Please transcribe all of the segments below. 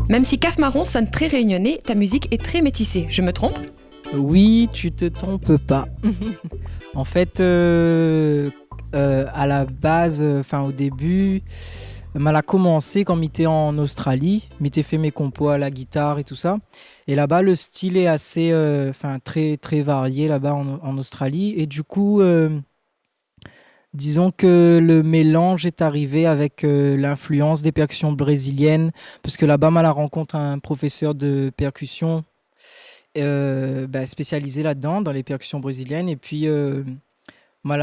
Même si Caf Marron sonne très réunionnais, ta musique est très métissée. Je me trompe ? Oui, tu te trompes pas. En fait, à la base, au début, elle a commencé quand j'étais en Australie. J'étais fait mes compos à la guitare et tout ça. Et là-bas, le style est assez, très très varié là-bas en Australie. Et du coup, disons que le mélange est arrivé avec l'influence des percussions brésiliennes, parce que là-bas, à la rencontre un professeur de percussion spécialisé là-dedans, dans les percussions brésiliennes. Et puis, moi,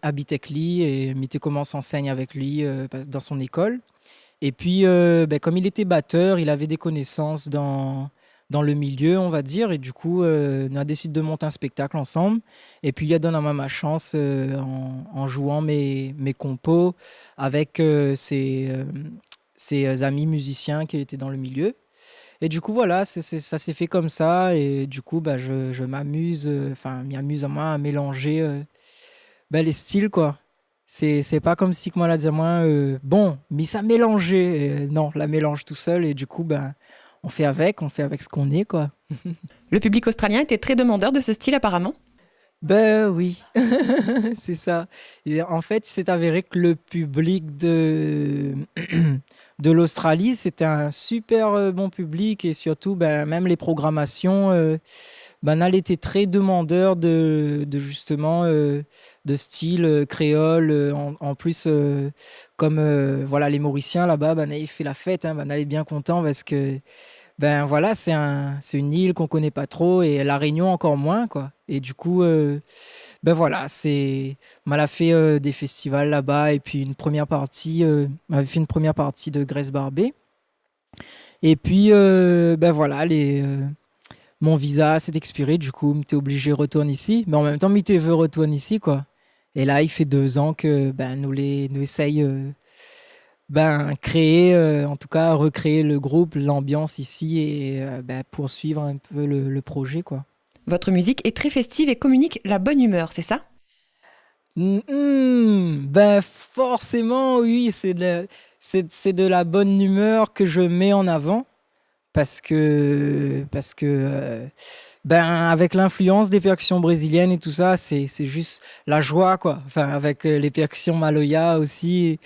habite avec lui et m'était commencé à enseigner avec lui dans son école. Et puis, comme il était batteur, il avait des connaissances dans le milieu, on va dire. Et du coup, on a décidé de monter un spectacle ensemble. Et puis, il a donné ma chance en jouant mes compos avec ses amis musiciens qui étaient dans le milieu. Et du coup, voilà, ça s'est fait comme ça. Et du coup, je m'amuse, m'amuse à moi à mélanger les styles, quoi. C'est pas comme si, que moi, là, disais moi, mais ça mélangeait. Non, la mélange tout seul. Et du coup, on fait avec ce qu'on est, quoi. Le public australien était très demandeur de ce style, apparemment ? Oui, c'est ça. Et en fait, c'est avéré que le public de l'Australie, c'était un super bon public et surtout, même les programmations, elle était très demandeur de justement de style créole. En plus, comme les Mauriciens là-bas, ils fait la fête, on est bien content parce que c'est une île qu'on connaît pas trop et la Réunion encore moins, quoi. Et du coup, on a fait des festivals là-bas et puis on avait fait une première partie de Grace Barbé. Et puis, mon visa s'est expiré, du coup, j'étais obligé de retourner ici. Mais en même temps, j'étais veut retourner ici, quoi. Et là, il fait 2 ans que nous essayons créer, en tout cas recréer le groupe, l'ambiance ici et poursuivre un peu le projet, quoi. Votre musique est très festive et communique la bonne humeur, c'est ça ? Forcément, oui, c'est de la bonne humeur que je mets en avant parce que avec l'influence des percussions brésiliennes et tout ça, c'est juste la joie, quoi. Avec les percussions maloya aussi.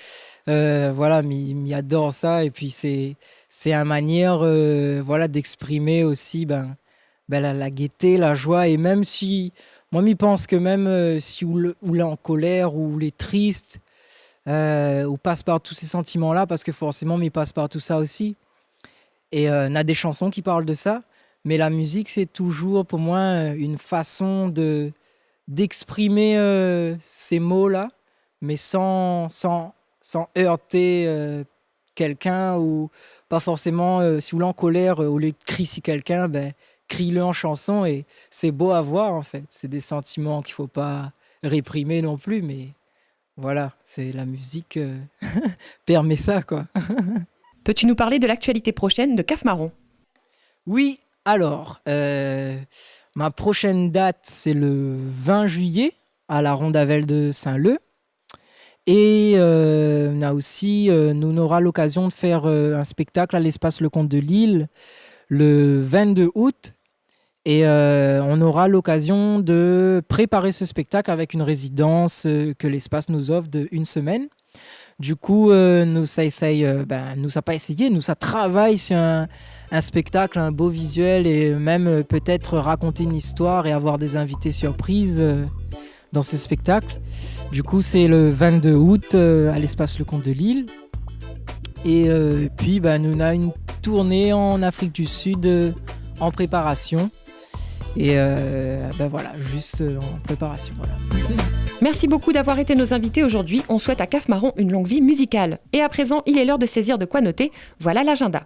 m'y adore ça et puis c'est une manière d'exprimer aussi la gaieté, la joie. Et même si moi m'y pense que même si ou l'est en colère ou l'est triste ou passe par tous ces sentiments là, parce que forcément m'y passe par tout ça aussi, et on a des chansons qui parlent de ça, mais la musique c'est toujours pour moi une façon d'exprimer ces mots là, mais sans heurter quelqu'un, ou pas forcément si vous l'êtes en colère, au lieu de crier si quelqu'un, crie-le en chanson et c'est beau à voir, en fait. C'est des sentiments qu'il faut pas réprimer non plus, mais voilà, c'est la musique permet ça, quoi. Peux-tu nous parler de l'actualité prochaine de Caf Marron ? Oui, alors, ma prochaine date, c'est le 20 juillet à la Rondavelle de Saint-Leu. Et on a aussi, nous aura l'occasion de faire un spectacle à l'Espace Le Comte de Lille le 22 août. Et on aura l'occasion de préparer ce spectacle avec une résidence que l'Espace nous offre d'1 semaine. Du coup, nous ça travaille sur un spectacle, un beau visuel et même peut-être raconter une histoire et avoir des invités surprises dans ce spectacle. Du coup, c'est le 22 août à l'Espace Le Comte de Lille. Et puis, nous avons une tournée en Afrique du Sud en préparation. Et juste en préparation. Voilà. Merci beaucoup d'avoir été nos invités aujourd'hui. On souhaite à Caf Marron une longue vie musicale. Et à présent, il est l'heure de saisir de quoi noter. Voilà l'agenda.